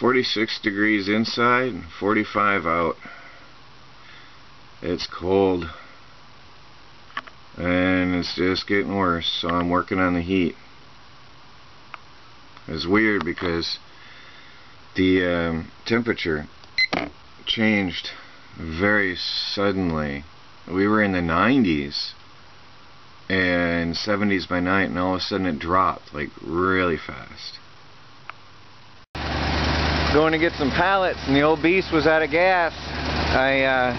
46 degrees inside and 45 out. It's cold and it's just getting worse, so I'm working on the heat. It's weird because the temperature changed very suddenly. We were in the 90s and 70s by night, and all of a sudden it dropped like really fast. Going to get some pallets, and the old beast was out of gas. I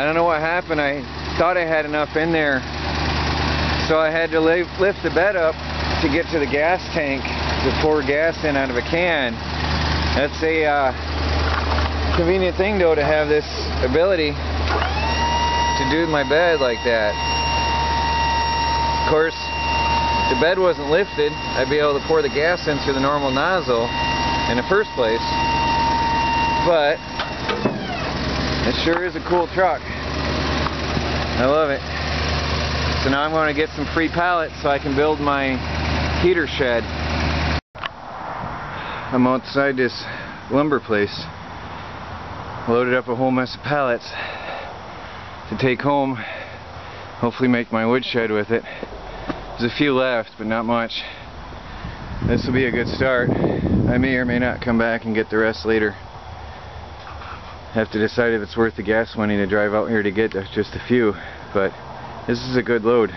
don't know what happened. I thought I had enough in there, so I had to lift the bed up to get to the gas tank to pour gas in out of a can. That's a convenient thing though, to have this ability to do my bed like that. Of course, if the bed wasn't lifted, I'd be able to pour the gas in through the normal nozzle in the first place. But it sure is a cool truck. I love it. So now I'm going to get some free pallets so I can build my heater shed. I'm outside this lumber place, loaded up a whole mess of pallets to take home, hopefully make my wood shed with it. There's a few left, but not much. This will be a good start. I may or may not come back and get the rest later. Have to decide if it's worth the gas money to drive out here to get just a few, but this is a good load.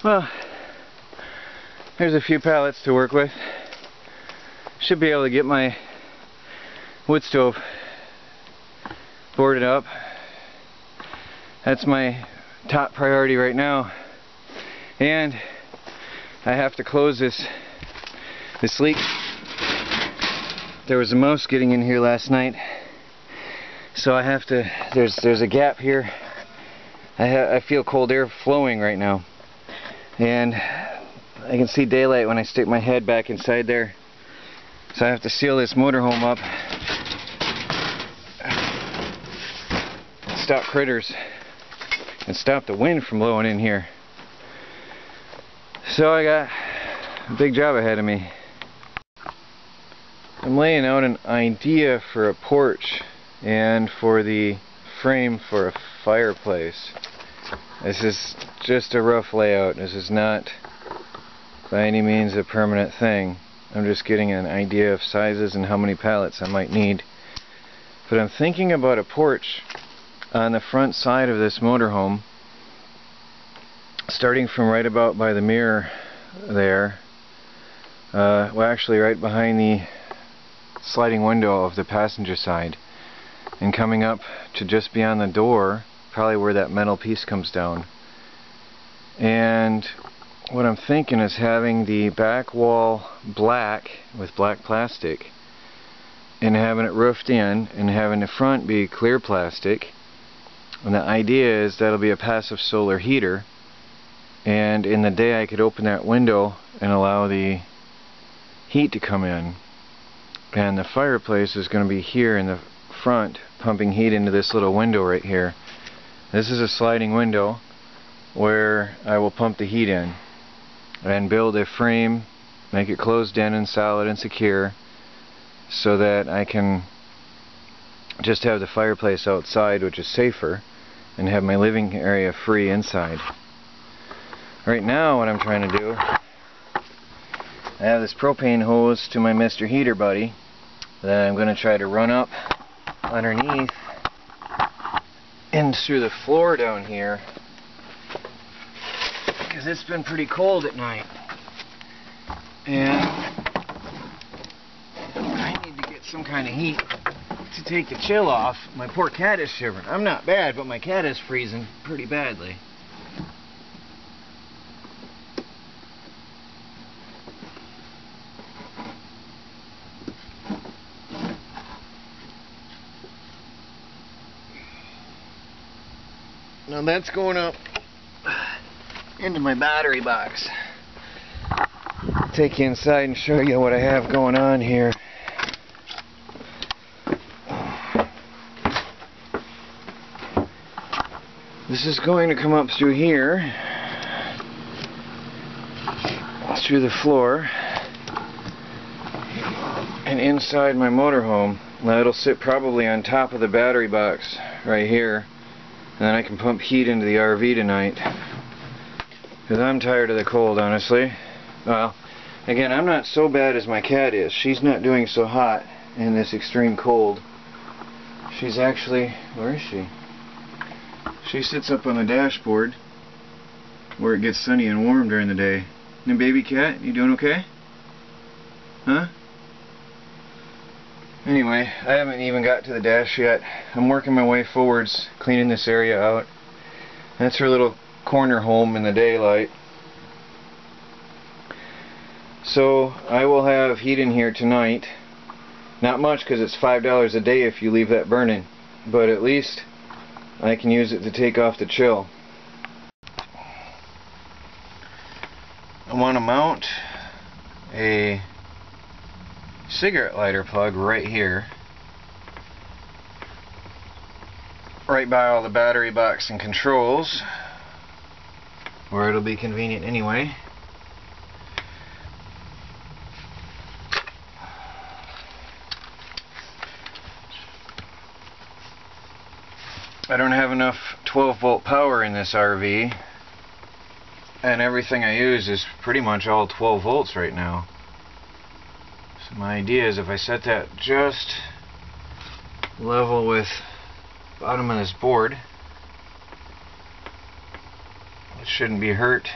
Well, there's a few pallets to work with. Should be able to get my wood stove boarded up. That's my top priority right now. And I have to close this leak. There was a mouse getting in here last night, so I have to, there's a gap here. I feel cold air flowing right now, and I can see daylight when I stick my head back inside there. So I have to seal this motorhome up, stop critters, and stop the wind from blowing in here. So I got a big job ahead of me. I'm laying out an idea for a porch and for the frame for a fireplace. This is just a rough layout. This is not by any means a permanent thing. I'm just getting an idea of sizes and how many pallets I might need. But I'm thinking about a porch on the front side of this motorhome, starting from right about by the mirror there. Well, actually right behind the sliding window of the passenger side, and coming up to just beyond the door, probably where that metal piece comes down. And what I'm thinking is having the back wall black with black plastic, and having it roofed in, and having the front be clear plastic. And the idea is that'll be a passive solar heater, and in the day I could open that window and allow the heat to come in. And the fireplace is going to be here in the front, pumping heat into this little window right here. This is a sliding window where I will pump the heat in and build a frame, make it closed in and solid and secure, so that I can just have the fireplace outside, which is safer, and have my living area free inside. Right now what I'm trying to do, I have this propane hose to my Mr. Heater buddy, Then I'm going to try to run up underneath and through the floor down here, because it's been pretty cold at night. And I need to get some kind of heat to take the chill off. My poor cat is shivering. I'm not bad, but my cat is freezing pretty badly. Now that's going up into my battery box. I'll take you inside and show you what I have going on here. This is going to come up through here, through the floor, and inside my motorhome. Now it'll sit probably on top of the battery box right here. And then I can pump heat into the RV tonight, because I'm tired of the cold, honestly. Well, again, I'm not so bad as my cat is. She's not doing so hot in this extreme cold. She's actually, where is she? She sits up on the dashboard where it gets sunny and warm during the day. And baby cat, you doing okay? Huh? Anyway, I haven't even got to the dash yet. I'm working my way forwards, cleaning this area out. That's her little corner home in the daylight. So I will have heat in here tonight. Not much, because it's $5 a day if you leave that burning. But at least I can use it to take off the chill. I want to mount a cigarette lighter plug right here, right by all the battery box and controls, where it'll be convenient anyway. I don't have enough 12-volt power in this RV, and everything I use is pretty much all 12 volts right now. So my idea is if I set that just level with the bottom of this board, it shouldn't be hurt.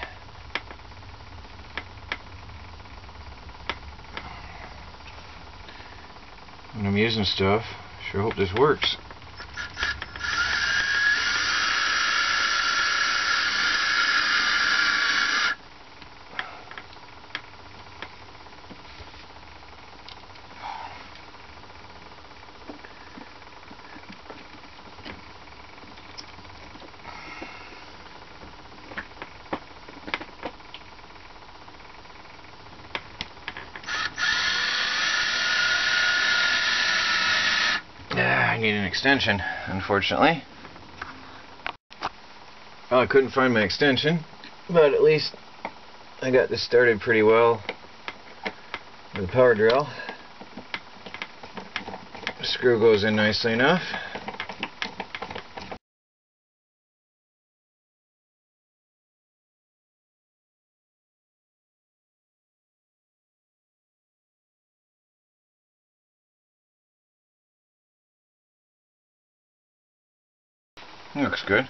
When I'm using stuff, sure hope this works. I need an extension, unfortunately. Well, I couldn't find my extension, but at least I got this started pretty well with a power drill. The screw goes in nicely enough. Looks good.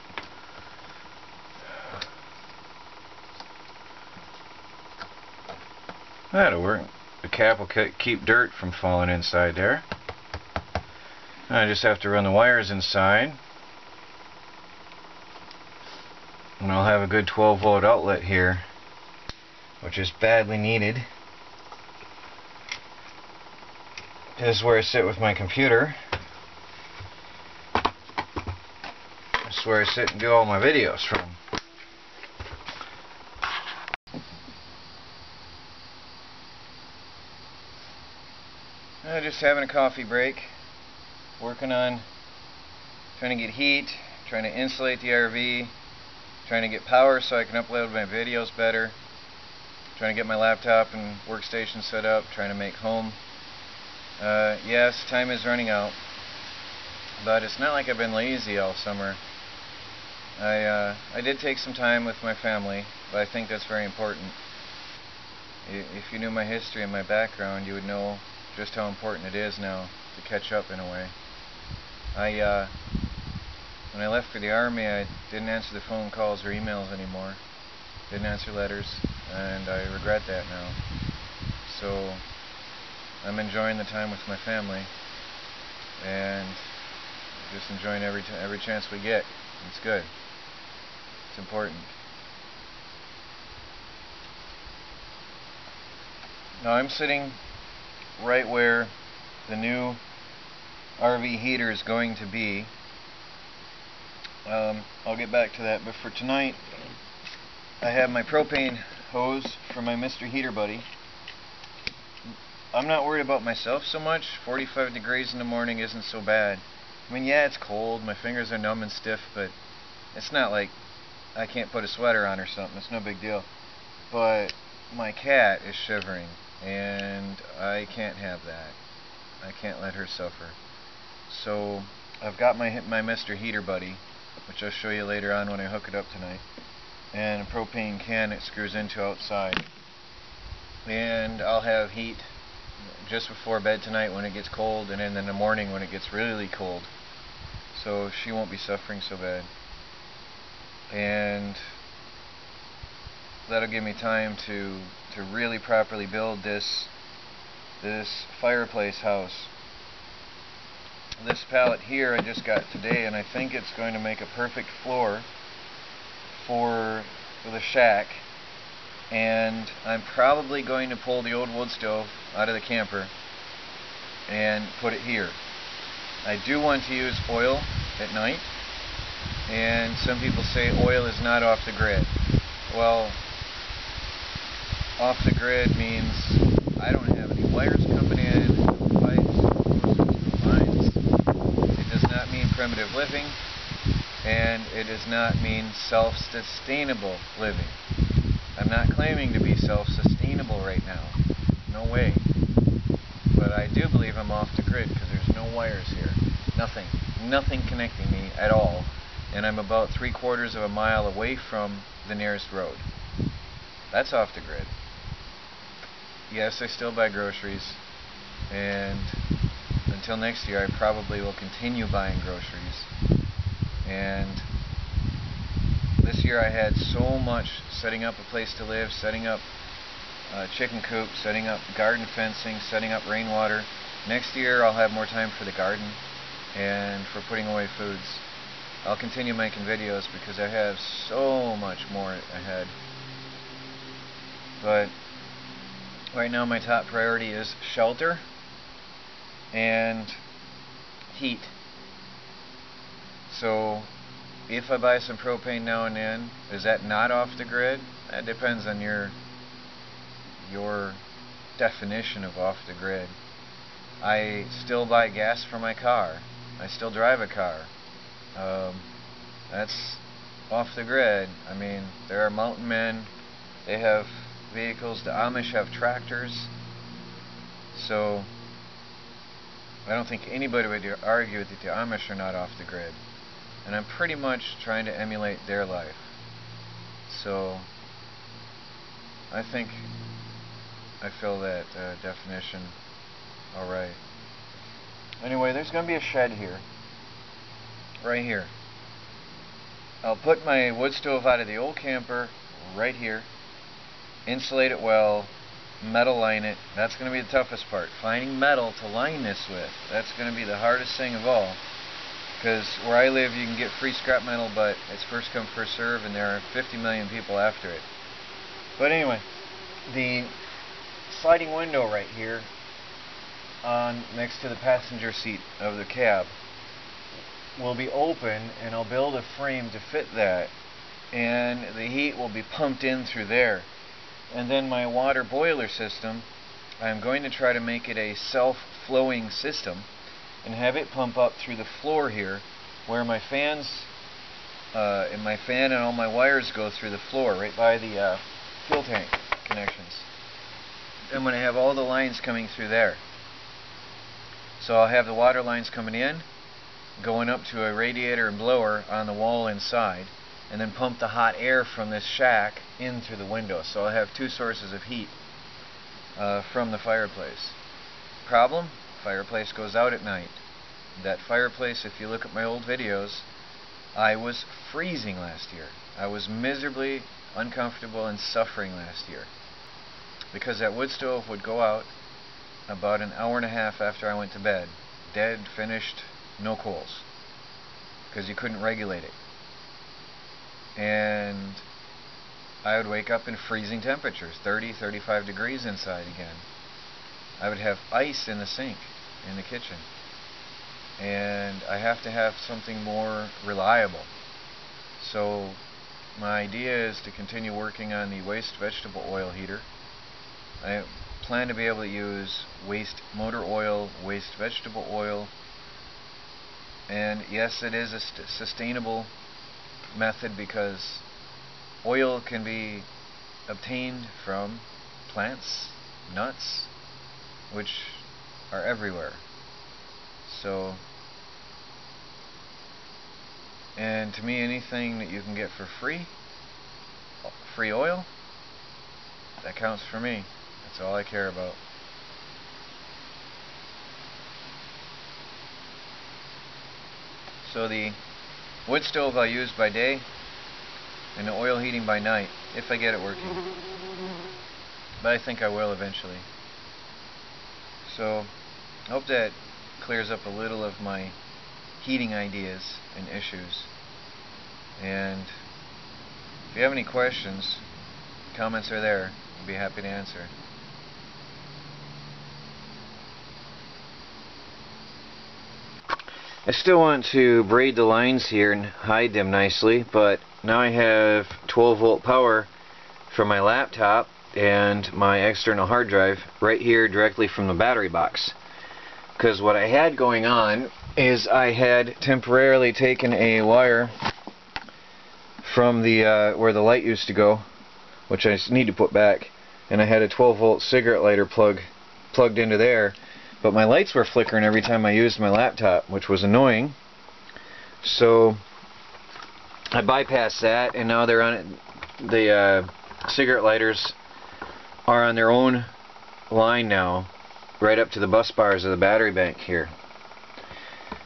That'll work. The cap will keep dirt from falling inside there. I just have to run the wires inside, and I'll have a good 12-volt outlet here, which is badly needed. This is where I sit with my computer. This is where I sit and do all my videos from. Just having a coffee break, working on trying to get heat, trying to insulate the RV, trying to get power so I can upload my videos better, trying to get my laptop and workstation set up, trying to make home. Yes, time is running out, but it's not like I've been lazy all summer. I did take some time with my family, but I think that's very important. If you knew my history and my background, you would know just how important it is now to catch up in a way. When I left for the Army, I didn't answer the phone calls or emails anymore. Didn't answer letters, and I regret that now. So I'm enjoying the time with my family, and just enjoying every chance we get. It's good. It's important. Now I'm sitting right where the new RV heater is going to be. I'll get back to that, but for tonight I have my propane hose for my Mr. Heater buddy. I'm not worried about myself so much. 45 degrees in the morning isn't so bad. I mean, yeah, it's cold, my fingers are numb and stiff, but it's not like I can't put a sweater on or something. It's no big deal. But my cat is shivering, and I can't have that. I can't let her suffer. So I've got my Mr. Heater buddy, which I'll show you later on when I hook it up tonight, and a propane can it screws into outside. And I'll have heat just before bed tonight when it gets cold, and then in the morning when it gets really cold, so she won't be suffering so bad. And that'll give me time to really properly build this fireplace house. This pallet here I just got today, and I think it's going to make a perfect floor for the shack. And I'm probably going to pull the old wood stove out of the camper and put it here. I do want to use oil at night, and some people say oil is not off the grid. Well, off the grid means I don't have any wires coming in, no pipes, no lines. It does not mean primitive living, and it does not mean self-sustainable living. I'm not claiming to be self-sustainable right now. No way. But I do believe I'm off the grid because there's no wires here. Nothing. Nothing connecting me at all. And I'm about 3/4 of a mile away from the nearest road. That's off the grid. Yes, I still buy groceries. And until next year, I probably will continue buying groceries. And this year I had so much setting up a place to live, setting up chicken coop, setting up garden fencing, setting up rainwater. Next year I'll have more time for the garden and for putting away foods. I'll continue making videos because I have so much more ahead. But right now my top priority is shelter and heat. So if I buy some propane now and then, is that not off the grid? That depends on your definition of off the grid. I still buy gas for my car. I still drive a car. That's off the grid. I mean, there are mountain men. They have vehicles. The Amish have tractors. So I don't think anybody would argue that the Amish are not off the grid. And I'm pretty much trying to emulate their life. So I think I fill that definition alright. Anyway, there's going to be a shed here. Right here. I'll put my wood stove out of the old camper right here. Insulate it well. Metal line it. That's going to be the toughest part. Finding metal to line this with. That's going to be the hardest thing of all. Because where I live you can get free scrap metal, but it's first come first serve, and there are 50 million people after it. But anyway, the sliding window right here on next to the passenger seat of the cab will be open, and I'll build a frame to fit that, and the heat will be pumped in through there. And then my water boiler system, I'm going to try to make it a self-flowing system and have it pump up through the floor here, where my fans and my fan and all my wires go through the floor, right by the fuel tank connections. I'm going to have all the lines coming through there. So I'll have the water lines coming in, going up to a radiator and blower on the wall inside, and then pump the hot air from this shack in through the window. So I'll have two sources of heat from the fireplace. Problem? Fireplace goes out at night. That fireplace, if you look at my old videos, I was freezing last year. I was miserably uncomfortable and suffering last year because that wood stove would go out about an hour and a half after I went to bed. Dead, finished, no coals, because you couldn't regulate it. And I would wake up in freezing temperatures, 30, 35 degrees inside again. I would have ice in the sink in the kitchen. And I have to have something more reliable. So my idea is to continue working on the waste vegetable oil heater. I plan to be able to use waste motor oil, waste vegetable oil, and yes, it is a sustainable method because oil can be obtained from plants, nuts, which are everywhere. So, and to me, anything that you can get for free oil, that counts for me. That's all I care about. So the wood stove I'll use by day, and the oil heating by night, if I get it working. But I think I will eventually. So, I hope that clears up a little of my heating ideas and issues. And if you have any questions, comments are there. I'll be happy to answer. I still want to braid the lines here and hide them nicely, but now I have 12 volt power from my laptop and my external hard drive right here directly from the battery box. Because what I had going on is I had temporarily taken a wire from the where the light used to go, which I need to put back, and I had a 12 volt cigarette lighter plugged into there. But my lights were flickering every time I used my laptop, which was annoying. So I bypassed that, and now they're on it. The cigarette lighters are on their own line now, right up to the bus bars of the battery bank here.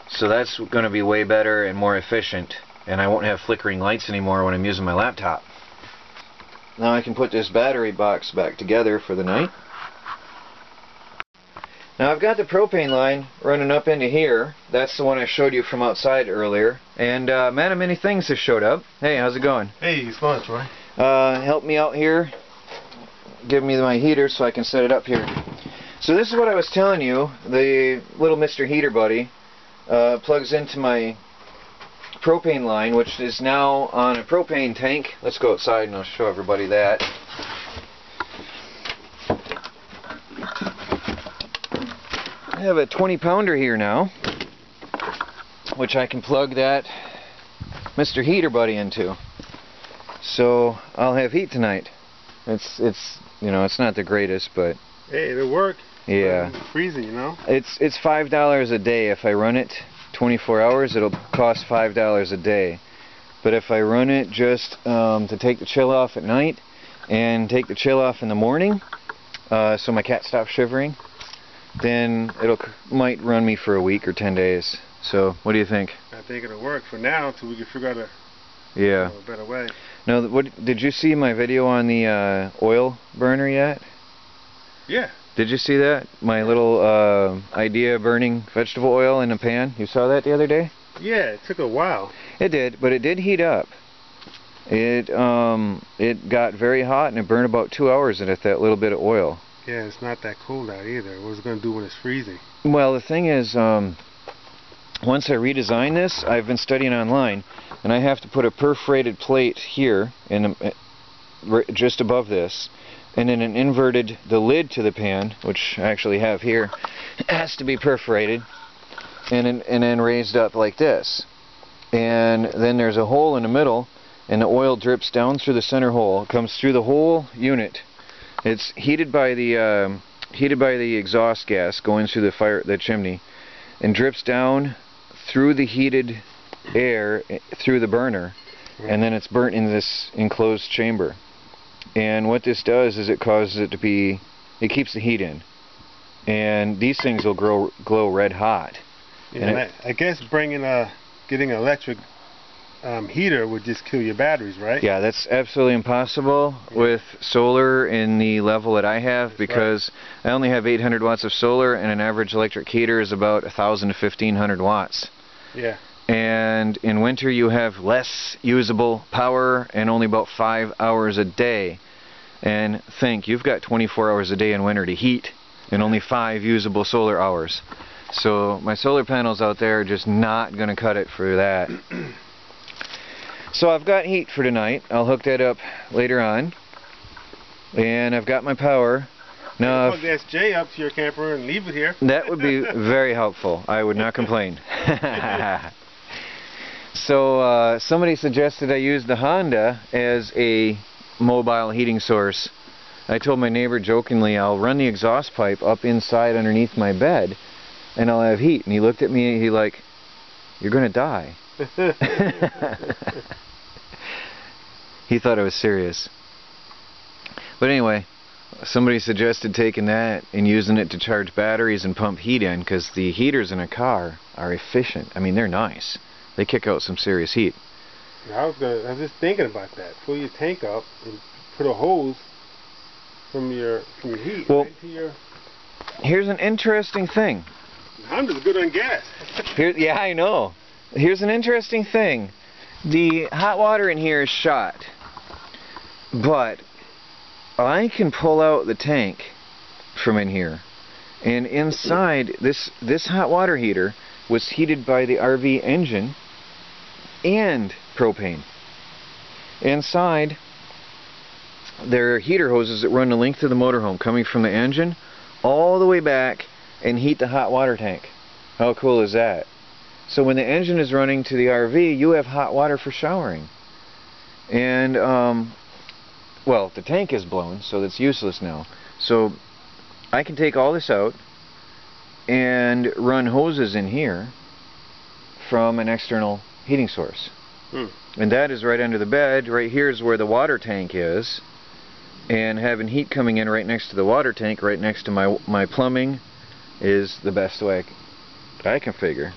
So that's going to be way better and more efficient, and I won't have flickering lights anymore when I'm using my laptop. Now I can put this battery box back together for the night. Now I've got the propane line running up into here. That's the one I showed you from outside earlier. And ManOfMany Thingz has showed up. Hey, how's it going? Hey, it's fun, Troy. Help me out here. Give me my heater so I can set it up here. So this is what I was telling you. The little Mr. Heater Buddy plugs into my propane line, which is now on a propane tank. Let's go outside and I'll show everybody that. I have a 20-pounder here now, which I can plug that Mr. Heater Buddy into. So I'll have heat tonight. It's you know, it's not the greatest, but hey, it'll work. Yeah. It's freezing, you know. It's $5 a day. If I run it 24 hours, it'll cost $5 a day. But if I run it just to take the chill off at night and take the chill off in the morning, so my cat stops shivering, then might run me for a week or 10 days. So, what do you think? I think it'll work for now until we can figure out a better way. Now, did you see my video on the oil burner yet? Yeah. Did you see that? My little idea burning vegetable oil in a pan? You saw that the other day? Yeah, it took a while. It did, but it did heat up. It got very hot and it burned about 2 hours in it, that little bit of oil. Yeah, it's not that cold out either. What's it going to do when it's freezing? Well, the thing is, once I redesign this, I've been studying online, and I have to put a perforated plate here, just above this, and then the lid to the pan, which I actually have here, has to be perforated, and then raised up like this. And then there's a hole in the middle, and the oil drips down through the center hole. It comes through the whole unit. It's heated by the exhaust gas going through the chimney, and drips down through the heated air through the burner, and then it's burnt in this enclosed chamber. And what this does is it causes it to be, it keeps the heat in. and these things will glow red hot. Yeah, and I guess getting an electric heater would just kill your batteries, right? Yeah, that's absolutely impossible with solar in the level that I have, because I only have 800 watts of solar, and an average electric heater is about 1,000 to 1,500 watts. Yeah. And in winter you have less usable power and only about 5 hours a day. And think, you've got 24 hours a day in winter to heat and only 5 usable solar hours. So my solar panels out there are just not going to cut it for that. So I've got heat for tonight. I'll hook that up later on. And I've got my power. Now, plug the SJ up to your camper and leave it here. That would be very helpful. I would not complain. So somebody suggested I use the Honda as a mobile heating source. I told my neighbor jokingly, I'll run the exhaust pipe up inside underneath my bed and I'll have heat. And he looked at me and he like, you're gonna die. He thought I was serious. But anyway, somebody suggested taking that and using it to charge batteries and pump heat in, because the heaters in a car are efficient. I mean, they're nice. They kick out some serious heat. I was just thinking about that. Fill your tank up and put a hose from your heat right to your... Here's an interesting thing. Honda's good on gas. Yeah, I know. Here's an interesting thing. The hot water in here is shot, but I can pull out the tank from in here, and inside this hot water heater was heated by the RV engine and propane. Inside there are heater hoses that run the length of the motorhome, coming from the engine all the way back and heat the hot water tank. How cool is that? So when the engine is running to the RV, you have hot water for showering. And well, the tank is blown, so that's useless now. So I can take all this out and run hoses in here from an external heating source. And that is right under the bed. Right here is where the water tank is. And having heat coming in right next to the water tank, right next to my plumbing, is the best way I can figure.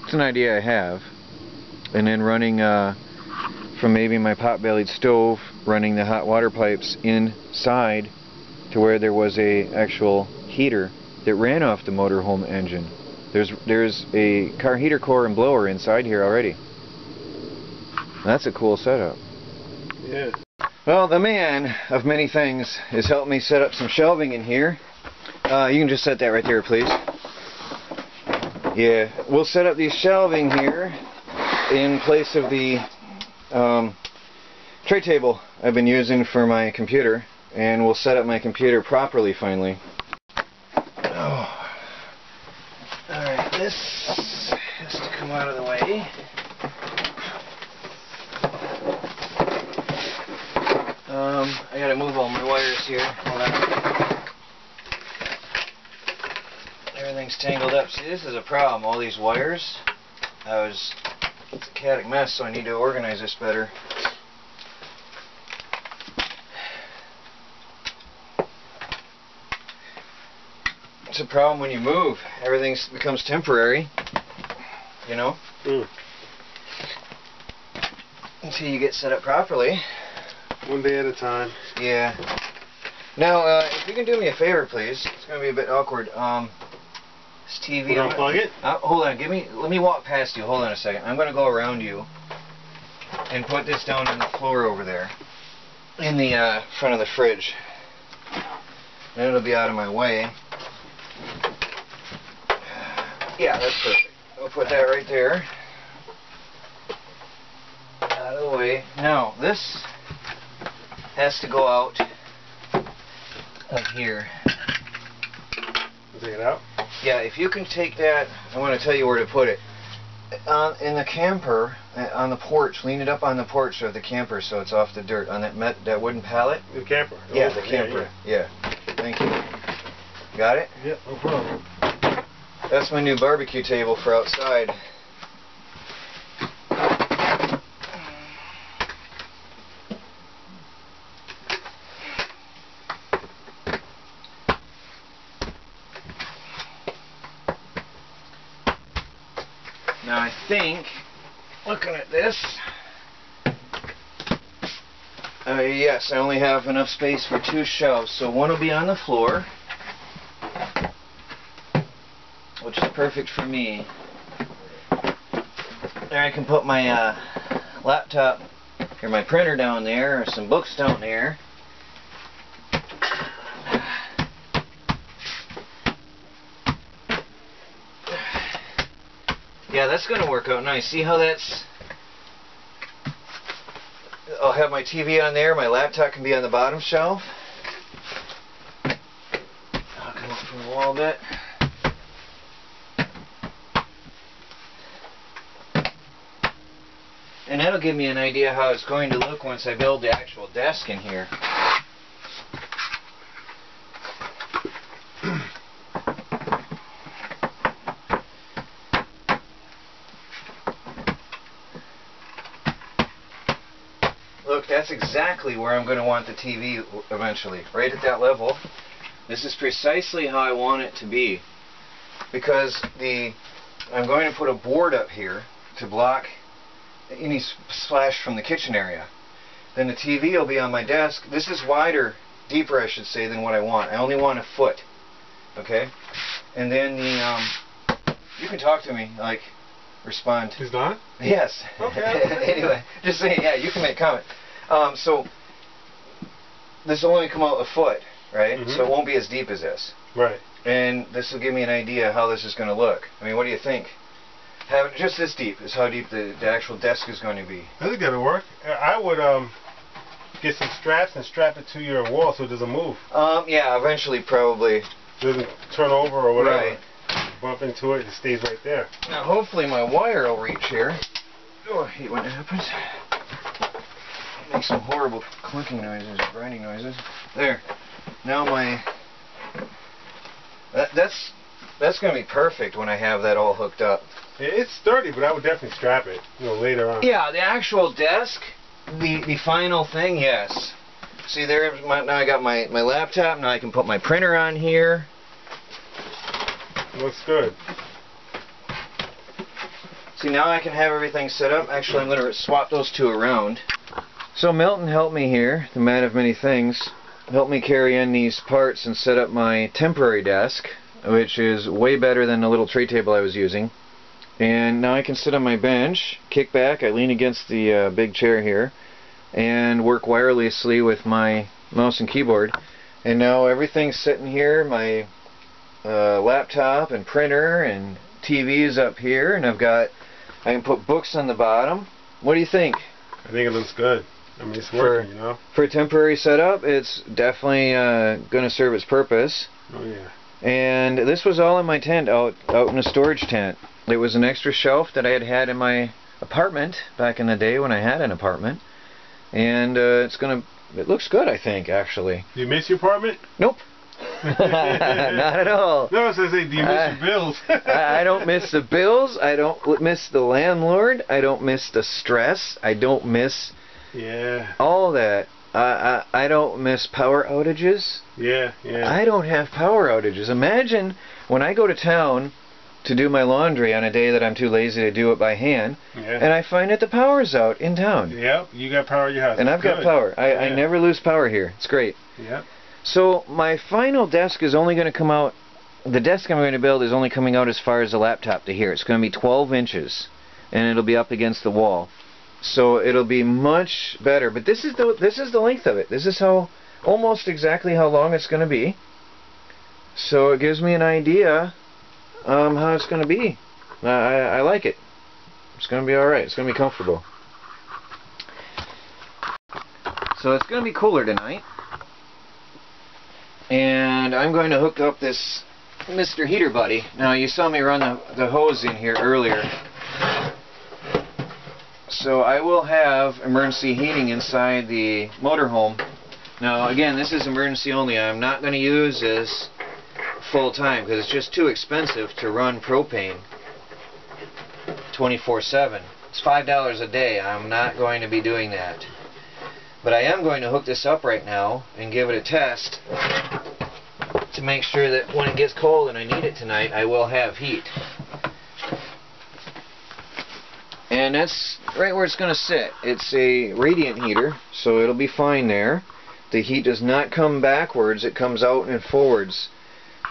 It's an idea I have. And then running from maybe my pot-bellied stove, running the hot water pipes inside to where there was a actual heater that ran off the motorhome engine. There's a car heater core and blower inside here already. That's a cool setup. Yeah. Well, the man of many things has helped me set up some shelving in here. You can just set that right there, please. Yeah, we'll set up these shelving here in place of the tray table I've been using for my computer, and we'll set up my computer properly finally. Oh. Alright, this has to come out of the way. I gotta move all my wires here. Hold on. Everything's tangled up. See, this is a problem. All these wires. It's a chaotic mess, so I need to organize this better. It's a problem when you move. Everything becomes temporary. You know? Until you get set up properly. One day at a time. Yeah. Now, if you can do me a favor, please. It's going to be a bit awkward. This TV... We're going to plug it? Hold on. Let me walk past you. Hold on a second. I'm going to go around you and put this down on the floor over there in the front of the fridge. And it'll be out of my way. Yeah, that's perfect. I'll put that right there. Out of the way. Now, this has to go out of here. Take it out? Yeah, if you can take that, I want to tell you where to put it. In the camper, on the porch, lean it up on the porch of the camper so it's off the dirt. On that wooden pallet? The camper. Yeah, the camper. Yeah. Thank you. Got it? Yeah, no problem. That's my new barbecue table for outside. Now I think, looking at this, yes, I only have enough space for 2 shelves, so one will be on the floor, which is perfect for me. There I can put my laptop or my printer down there, or some books down there. Yeah, that's going to work out nice. See how that's... I'll have my TV on there, my laptop can be on the bottom shelf. I'll come up from the wall a bit. And that'll give me an idea how it's going to look once I build the actual desk in here. Look, that's exactly where I'm going to want the TV eventually, right at that level. This is precisely how I want it to be, because I'm going to put a board up here to block any splash from the kitchen area. Then the TV will be on my desk. This is wider, deeper I should say, than what I want. I only want a foot, okay? And then you can talk to me, like, respond. He's done? Yes. Okay. Anyway, just saying, yeah, you can make comment. So this will only come out a foot, right? Mm-hmm. So it won't be as deep as this. Right. And this will give me an idea how this is going to look. I mean, what do you think? Have it just this deep is how deep the actual desk is going to be. I think that'll work. I would get some straps and strap it to your wall so it doesn't move. Yeah, eventually probably. It doesn't turn over or whatever. Right. Bump into it, it stays right there. Now hopefully my wire will reach here. Oh, I hate when it happens. It makes some horrible clinking noises, grinding noises. There. Now my... That's going to be perfect when I have that all hooked up. It's sturdy, but I would definitely strap it, later on. Yeah, the actual desk, the final thing, yes. See there, now I got my laptop, now I can put my printer on here. Looks good. See, now I can have everything set up. Actually, I'm going to swap those 2 around. So Milton helped me here, the man of many things, helped me carry in these parts and set up my temporary desk, which is way better than the little tray table I was using. And now I can sit on my bench, kick back, I lean against the big chair here, and work wirelessly with my mouse and keyboard. And now everything's sitting here, my laptop and printer and TV is up here, and I can put books on the bottom. What do you think? I think it looks good. I mean, it's working, For a temporary setup, it's definitely going to serve its purpose. Oh, yeah. And this was all in my tent, out in a storage tent. It was an extra shelf that I had in my apartment back in the day when I had an apartment. And it looks good, I think, actually. Do you miss your apartment? Nope. Not at all. No, I was going to say, do you miss your bills? I don't miss the bills. I don't miss the landlord. I don't miss the stress. I don't miss all that. I don't miss power outages. Yeah. I don't have power outages. Imagine when I go to town to do my laundry on a day that I'm too lazy to do it by hand, and I find that the power's out in town. Yep, you got power at your house. And I've got power. I never lose power here. It's great. Yep. So my final desk is only going to come out, the desk I'm going to build is only coming out as far as the laptop to here. It's going to be 12 inches, and it'll be up against the wall. So it'll be much better. But this is the length of it. This is almost exactly how long it's going to be. So it gives me an idea how it's going to be. I like it. It's going to be alright. It's going to be comfortable. So it's going to be cooler tonight. And I'm going to hook up this Mr. Heater Buddy. Now you saw me run the hose in here earlier. So I will have emergency heating inside the motorhome. Now again, this is emergency only. I'm not going to use this full time because it's just too expensive to run propane 24/7. It's $5 a day. I'm not going to be doing that. But I am going to hook this up right now and give it a test to make sure that when it gets cold and I need it tonight, I will have heat. And that's right where it's going to sit. It's a radiant heater, so it'll be fine there. The heat does not come backwards, it comes out and forwards.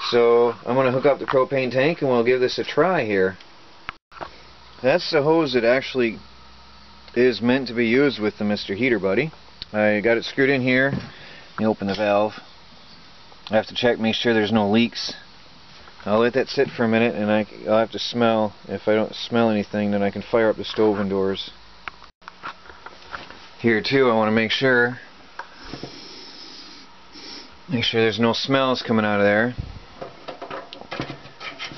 So I'm going to hook up the propane tank and we'll give this a try here. That's the hose that actually is meant to be used with the Mr. Heater Buddy. I got it screwed in here. Let me open the valve. I have to check, make sure there's no leaks. I'll let that sit for a minute and I'll have to smell. If I don't smell anything, then I can fire up the stove indoors. Here too, I want to make sure there's no smells coming out of there.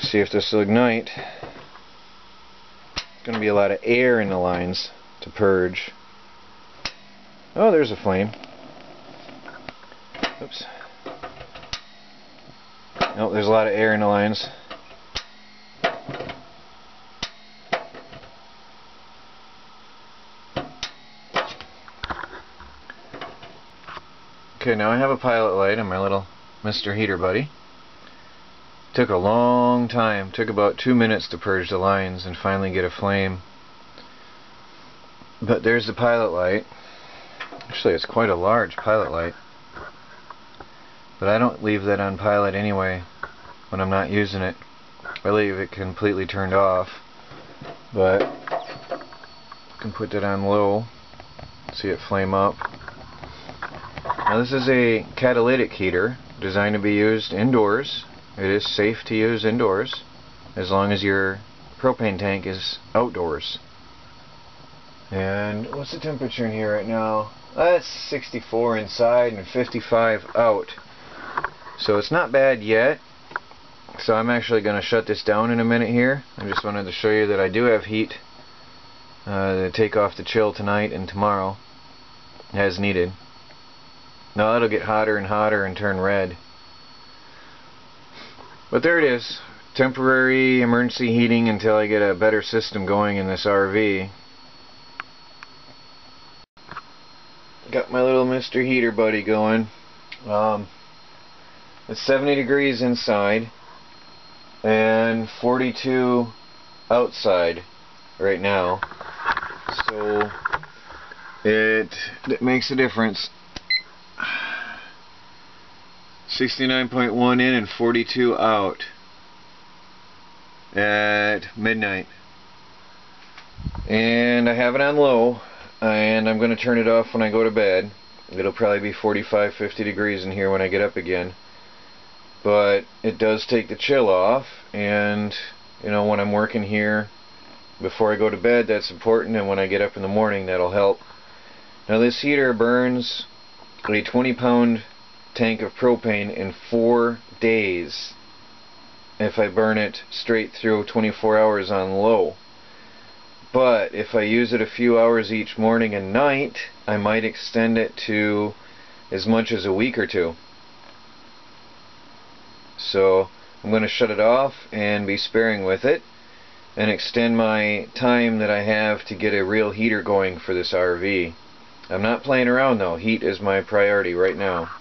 See if this will ignite. There's going to be a lot of air in the lines to purge. Oh, there's a flame. Oops. Nope, there's a lot of air in the lines. Okay, now I have a pilot light on my little Mr. Heater Buddy. Took a long time. Took about 2 minutes to purge the lines and finally get a flame. But there's the pilot light. Actually, it's quite a large pilot light. But I don't leave that on pilot anyway when I'm not using it. I leave it completely turned off. But you can put that on low. See it flame up. Now this is a catalytic heater designed to be used indoors. It is safe to use indoors as long as your propane tank is outdoors. And what's the temperature in here right now? That's 64 inside and 55 out. So it's not bad yet. So I'm actually going to shut this down in a minute here. I just wanted to show you that I do have heat to take off the chill tonight and tomorrow as needed. Now it'll get hotter and hotter and turn red. But there it is. Temporary emergency heating until I get a better system going in this RV. Got my little Mr. Heater Buddy going. It's 70 degrees inside and 42 outside right now. So it makes a difference. 69.1 in and 42 out at midnight. And I have it on low, and I'm going to turn it off when I go to bed. It'll probably be 45-50 degrees in here when I get up again. But it does take the chill off, and you know, when I'm working here before I go to bed, that's important, and when I get up in the morning, that'll help. Now this heater burns a 20-pound tank of propane in 4 days if I burn it straight through 24 hours on low. But if I use it a few hours each morning and night, I might extend it to as much as a week or two. So I'm going to shut it off and be sparing with it and extend my time that I have to get a real heater going for this RV. I'm not playing around though. Heat is my priority right now.